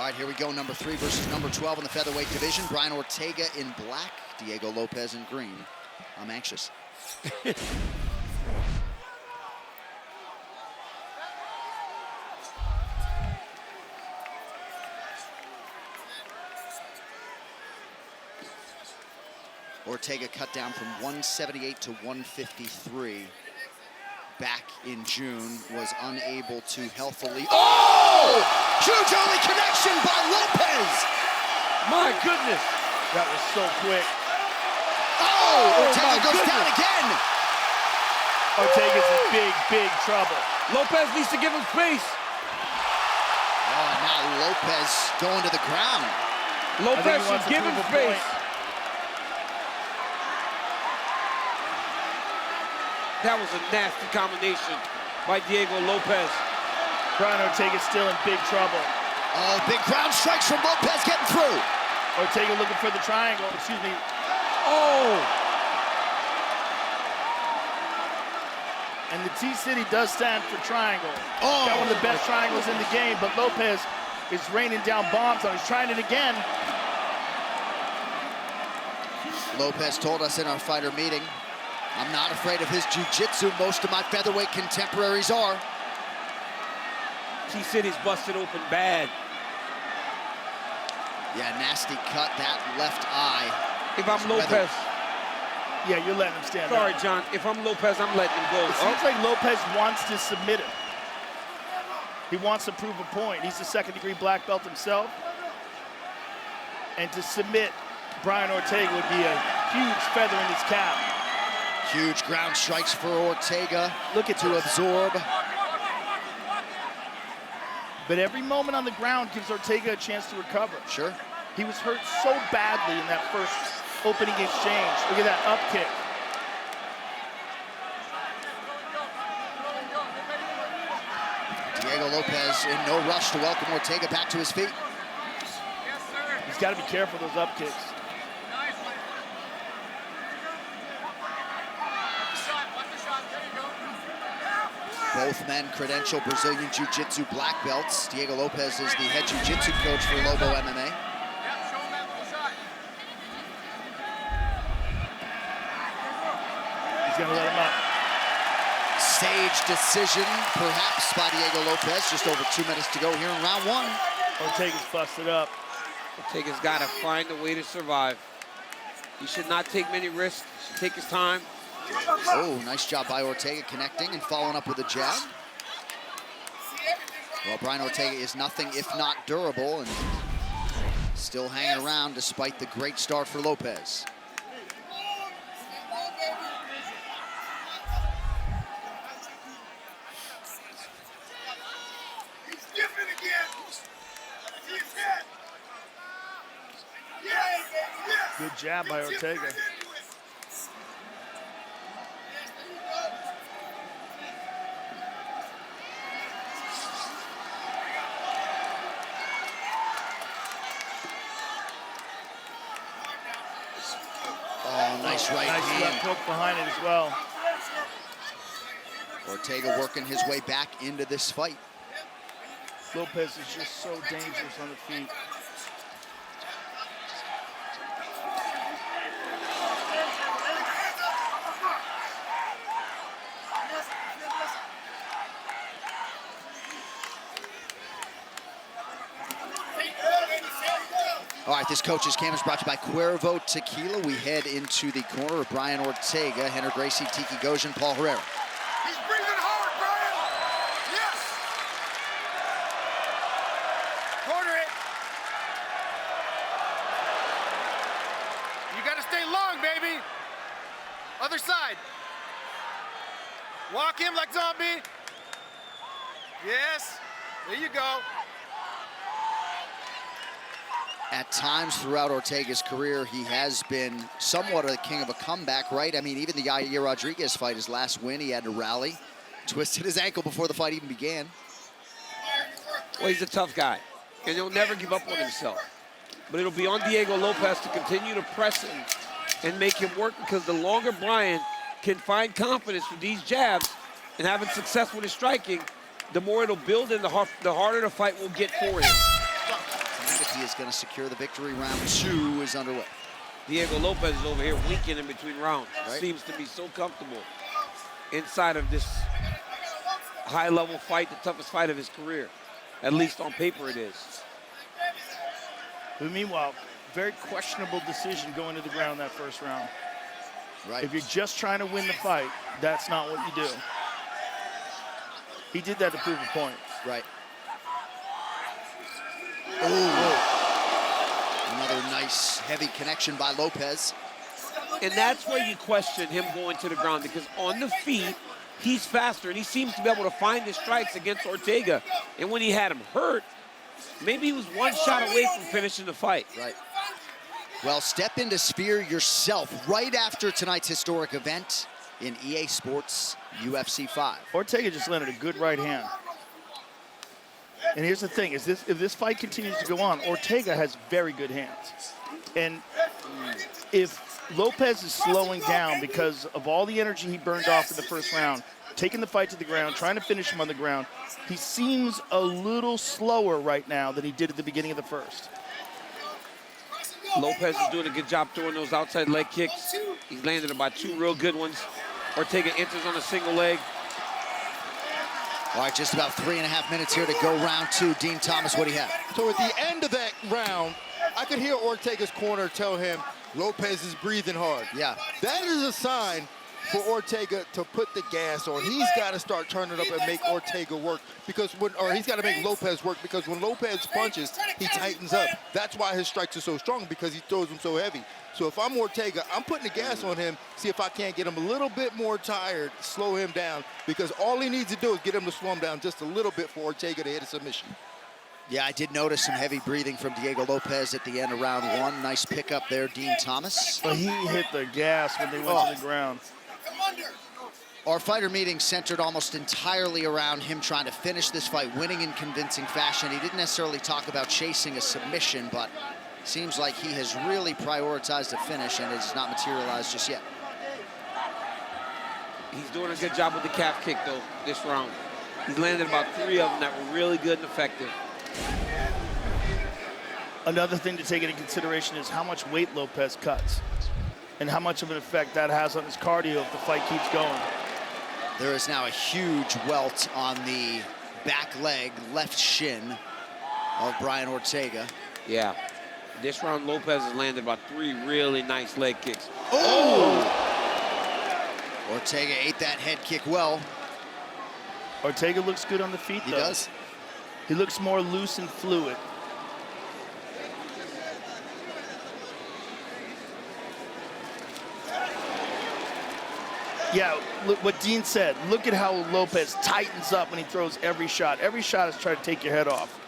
right, here we go. Number 3 versus number 12 in the featherweight division. Brian Ortega in black, Diego Lopes in green. I'm anxious. Ortega cut down from 178 to 153 back in June, was unable to healthily. Oh! Huge early connection by Lopes! My goodness! That was so quick. Oh! Ortega goes down again! Ortega's in big, big trouble. Lopes needs to give him space. Oh, now Lopes going to the ground. Lopes should give him space. That was a nasty combination by Diego Lopes. Brian Ortega's still in big trouble. Oh, big ground strikes from Lopes getting through. Ortega looking for the triangle, excuse me. Oh! And the T-City does stand for triangle. Oh! Got one of the best triangles in the game, but Lopes is raining down bombs on him. He's trying it again. Lopes told us in our fighter meeting, I'm not afraid of his jiu-jitsu. Most of my featherweight contemporaries are. T-City's busted open bad. Yeah, nasty cut, that left eye. If I'm Lopes. Yeah, you're letting him stand Sorry, up. John. If I'm Lopes, I'm letting him go. It seems like Lopes wants to submit him. He wants to prove a point. He's a second-degree black belt himself. And to submit Brian Ortega would be a huge feather in his cap. Huge ground strikes for Ortega. Look at to absorb. But every moment on the ground gives Ortega a chance to recover. Sure. He was hurt so badly in that first opening exchange. Look at that up kick. Diego Lopes in no rush to welcome Ortega back to his feet. He's got to be careful of those up kicks. Both men credentialed Brazilian Jiu-Jitsu black belts. Diego Lopes is the head Jiu-Jitsu coach for Lobo MMA. He's gonna let him up. Sage decision, perhaps, by Diego Lopes. Just over 2 minutes to go here in round 1. Ortega's busted up. Ortega's got to find a way to survive. He should not take many risks. He should take his time. Oh, nice job by Ortega connecting and following up with a jab. Well, Brian Ortega is nothing if not durable and still hanging around despite the great start for Lopes. Good jab by Ortega. Oh, nice right Nice hand. left hook behind it as well. Ortega working his way back into this fight. Lopes is just so dangerous on the feet. All right, this coach's cam is brought to you by Cuervo Tequila. We head into the corner of Brian Ortega, Henry Gracie, Tiki Gojin, Paul Herrera. He's breathing hard, Brian. Yes. Corner it. You got to stay long, baby. Other side. Walk him like zombie. Yes. There you go. At times throughout Ortega's career, he has been somewhat a king of a comeback, right? I mean, even the Yair Rodriguez fight, his last win, he had to rally. Twisted his ankle before the fight even began. Well, he's a tough guy, and he'll never give up on himself. But it'll be on Diego Lopes to continue to press him and make him work, because the longer Brian can find confidence with these jabs and having success with his striking, the more it'll build and the harder the fight will get for him. he is going to secure the victory. Round 2 is underway. Diego Lopes is over here winking in between rounds. Right. Seems to be so comfortable inside of this high-level fight, the toughest fight of his career. At least on paper it is. But meanwhile, very questionable decision going to the ground that first round. Right. If you're just trying to win the fight, that's not what you do. He did that to prove a point. Right. Oh. Another nice heavy connection by Lopes. And that's where you question him going to the ground, because on the feet, he's faster, and he seems to be able to find his strikes against Ortega. And when he had him hurt, maybe he was one shot away from finishing the fight. Right. Well, step into Sphere yourself right after tonight's historic event in EA Sports UFC 5. Ortega just landed a good right hand. And here's the thing, if this fight continues to go on, Ortega has very good hands. And if Lopes is slowing down because of all the energy he burned off in the first round, taking the fight to the ground, trying to finish him on the ground, he seems a little slower right now than he did at the beginning of the first. Lopes is doing a good job throwing those outside leg kicks. He's landed about 2 real good ones. Ortega enters on a single leg. All right, just about 3.5 minutes here to go round 2. Dean Thomas, what do you have? So at the end of that round, I could hear Ortega's corner tell him, Lopes is breathing hard. Yeah. That is a sign for Ortega to put the gas on. He's got to start turning up and make Ortega work, because he's got to make Lopes work, because when Lopes punches, he tightens up. That's why his strikes are so strong, because he throws them so heavy. So if I'm Ortega, I'm putting the gas on him, see if I can't get him a little bit more tired, slow him down, because all he needs to do is get him to slow him down just a little bit for Ortega to hit a submission. Yeah, I did notice some heavy breathing from Diego Lopes at the end of round 1. Nice pickup there, Dean Thomas. But he hit the gas when they went to the ground. Our fighter meeting centered almost entirely around him trying to finish this fight, winning in convincing fashion. He didn't necessarily talk about chasing a submission, but seems like he has really prioritized a finish, and it's not materialized just yet. He's doing a good job with the calf kick, though, this round. He's landed about 3 of them that were really good and effective. Another thing to take into consideration is how much weight Lopes cuts and how much of an effect that has on his cardio if the fight keeps going. There is now a huge welt on the back leg, left shin of Brian Ortega. Yeah. This round, Lopes has landed about 3 really nice leg kicks. Oh! Ortega ate that head kick well. Ortega looks good on the feet, though. He does. He looks more loose and fluid. Yeah, look what Dean said. Look at how Lopes tightens up when he throws every shot. Every shot is trying to take your head off.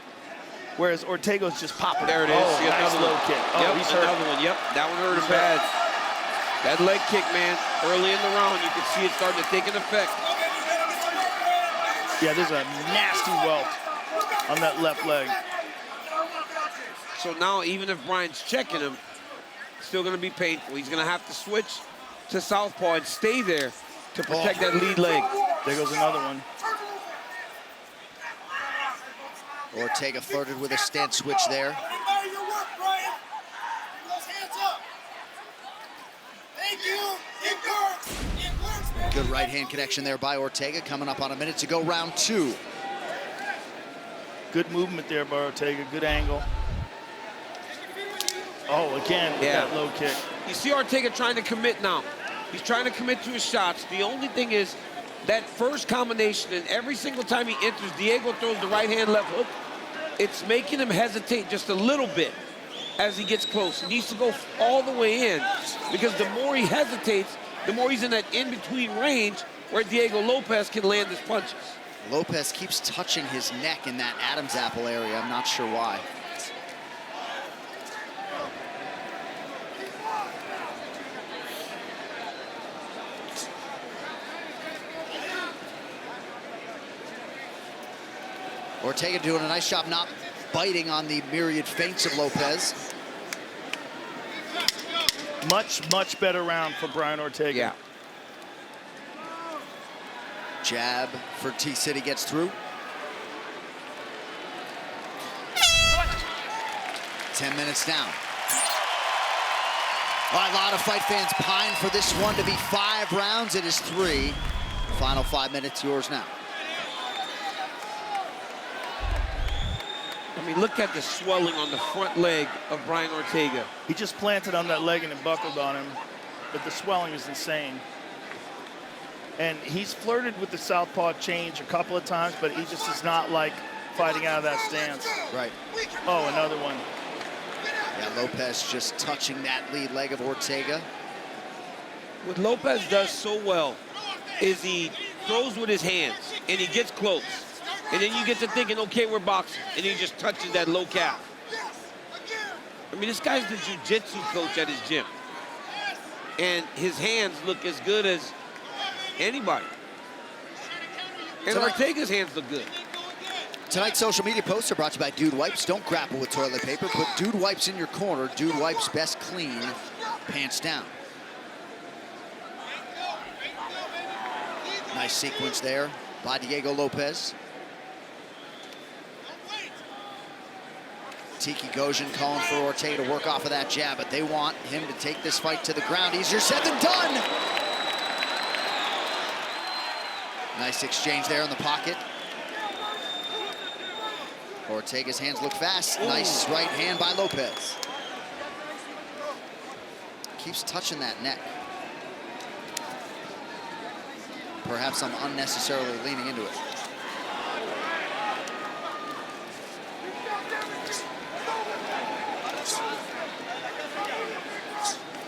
Whereas Ortega's just popping. There it is. Oh, nice another low one. kick. Oh, Yep, he's hurt. another one. Yep, that one hurt him bad. That leg kick, man, early in the round, you can see it starting to take an effect. Yeah, there's a nasty welt on that left leg. So now, even if Brian's checking him, it's still going to be painful. He's going to have to switch to southpaw and stay there to protect that lead leg. There goes another one. Ortega flirted with a stance switch there. Good right hand connection there by Ortega. Coming up on a minute to go, round 2. Good movement there by Ortega, good angle. Oh, again, Yeah. that low kick. You see Ortega trying to commit now. He's trying to commit to his shots. The only thing is that first combination, and every single time he enters, Diego throws the right hand, left hook. It's making him hesitate just a little bit as he gets close. He needs to go all the way in, because the more he hesitates, the more he's in that in-between range where Diego Lopes can land his punches. Lopes keeps touching his neck in that Adam's apple area. I'm not sure why. Ortega doing a nice job not biting on the myriad feints of Lopes. Much, much better round for Brian Ortega. Yeah. Jab for T-City gets through. 10 minutes down. All right, a lot of fight fans pine for this one to be 5 rounds. It is 3. Final 5 minutes, yours now. I mean, look at the swelling on the front leg of Brian Ortega. He just planted on that leg and it buckled on him, but the swelling is insane. And he's flirted with the southpaw change a couple of times, but he just does not like fighting out of that stance. Right. Oh, another one. Yeah, Lopes just touching that lead leg of Ortega. What Lopes does so well is he throws with his hands and he gets close. And then you get to thinking, okay, we're boxing. And he just touches that low calf. I mean, this guy's the jiu-jitsu coach at his gym. And his hands look as good as anybody. And Ortega's hands look good. Tonight's social media posts are brought to you by Dude Wipes. Don't grapple with toilet paper. Put Dude Wipes in your corner. Dude Wipes, best clean, pants down. Nice sequence there by Diego Lopes. Tiki Gojin calling for Ortega to work off of that jab, but they want him to take this fight to the ground. Easier said than done. Nice exchange there in the pocket. Ortega's hands look fast. Ooh. Nice right hand by Lopes. Keeps touching that neck. Perhaps I'm unnecessarily leaning into it.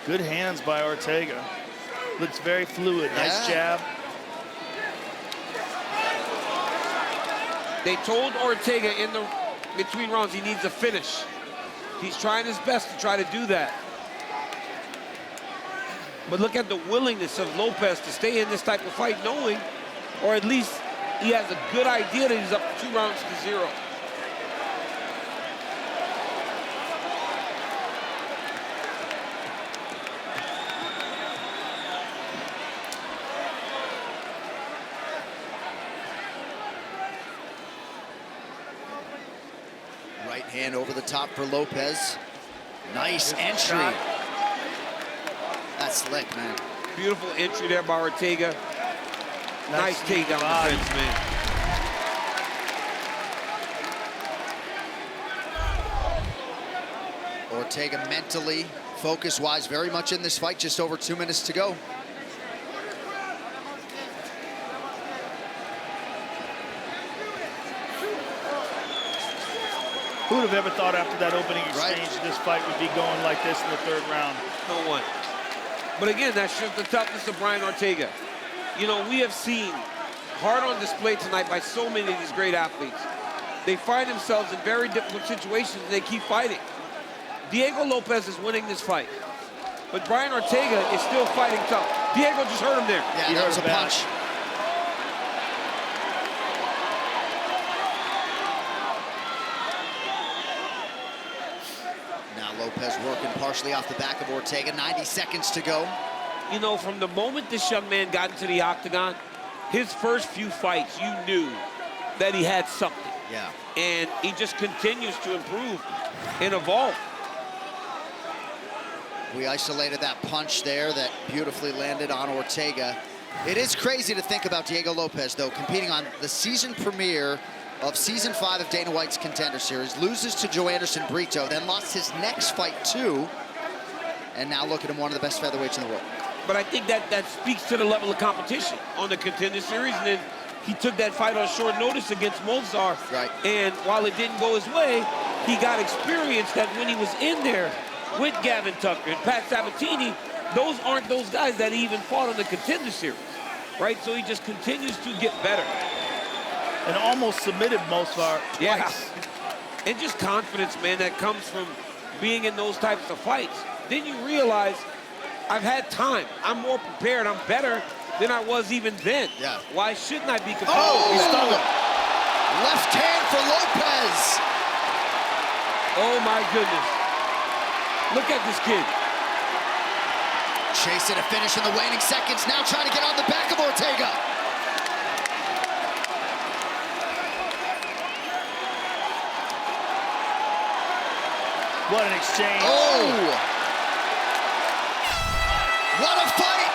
Good hands by Ortega. Looks very fluid. Nice jab. They told Ortega in the between rounds he needs a finish. He's trying his best to try to do that. But look at the willingness of Lopes to stay in this type of fight, knowing, or at least he has a good idea that he's up 2 rounds to 0. Right hand over the top for Lopes. Nice entry. That's slick, man. Beautiful entry there by Ortega. Nice takedown defense, man. Ortega mentally, focus-wise, very much in this fight. Just over 2 minutes to go. Who would have ever thought after that opening exchange this fight would be going like this in the 3rd round? No one. But again, that's just the toughness of Brian Ortega. You know, we have seen hard on display tonight by so many of these great athletes. They find themselves in very difficult situations and they keep fighting. Diego Lopes is winning this fight, but Brian Ortega is still fighting tough. Diego just hurt him there. Yeah, that was a punch. Lopes working partially off the back of Ortega. 90 seconds to go. You know, from the moment this young man got into the octagon, his first few fights, you knew that he had something. Yeah. And he just continues to improve and evolve. We isolated that punch there that beautifully landed on Ortega. It is crazy to think about Diego Lopes, though, competing on the season premiere of Season 5 of Dana White's Contender Series, loses to Joe Anderson Brito, then lost his next fight too, and now look at him, one of the best featherweights in the world. But I think that speaks to the level of competition on the Contender Series, and then he took that fight on short notice against Mozart. Right. And while it didn't go his way, he got experience that when he was in there with Gavin Tucker and Pat Sabatini, those aren't those guys that he even fought on the Contender Series, right? So he just continues to get better. And almost submitted most of our fights. And just confidence, man, that comes from being in those types of fights. Then you realize, I've had time. I'm more prepared. I'm better than I was even then. Yeah. Why shouldn't I be competitive? Oh! Left hand for Lopes. Oh, my goodness. Look at this kid. Chasing a finish in the waning seconds. Now trying to get on the back of Ortega. What an exchange. Oh! What a fight!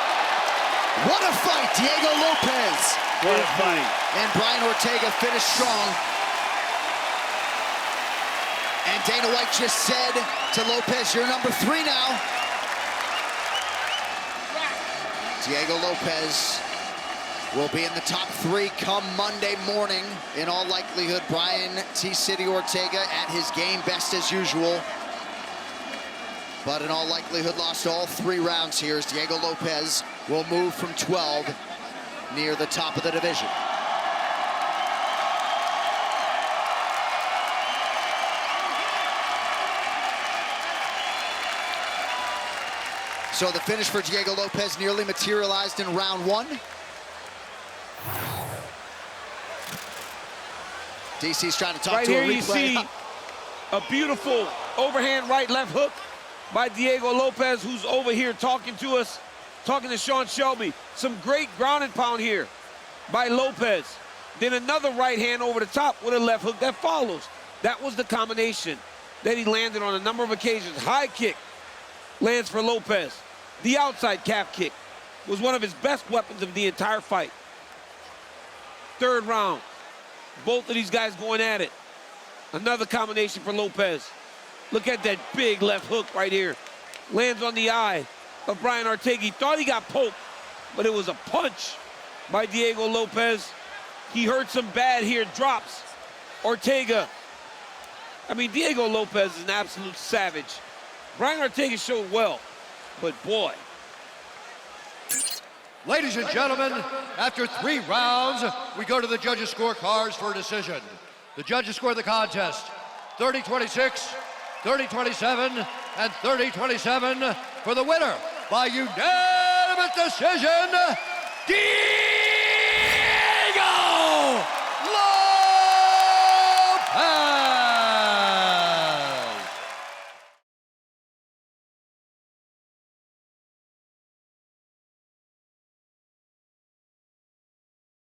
What a fight, Diego Lopes. What a fight. And Brian Ortega finished strong. And Dana White just said to Lopes, you're number 3 now. Diego Lopes will be in the top 3 come Monday morning. In all likelihood, Brian T-City Ortega at his game best as usual. But in all likelihood, lost all 3 rounds here as Diego Lopes will move from 12 near the top of the division. So the finish for Diego Lopes nearly materialized in round 1. DC's trying to talk right to here a replay. you see a beautiful overhand right left hook by Diego Lopes, who's over here talking to us, talking to Sean Shelby. Some great ground and pound here by Lopes. Then another right hand over the top with a left hook that follows. That was the combination that he landed on a number of occasions. High kick lands for Lopes. The outside calf kick was one of his best weapons of the entire fight. 3rd round, both of these guys going at it. Another combination for Lopes. Look at that big left hook right here. Lands on the eye of Brian Ortega. He thought he got poked, but it was a punch by Diego Lopes. He hurts him bad here, drops Ortega. I mean, Diego Lopes is an absolute savage. Brian Ortega showed well, but boy. Ladies and gentlemen, after 3 rounds, we go to the judges' scorecards for a decision. The judges score the contest 30-26, 30-27, and 30-27 for the winner by unanimous decision,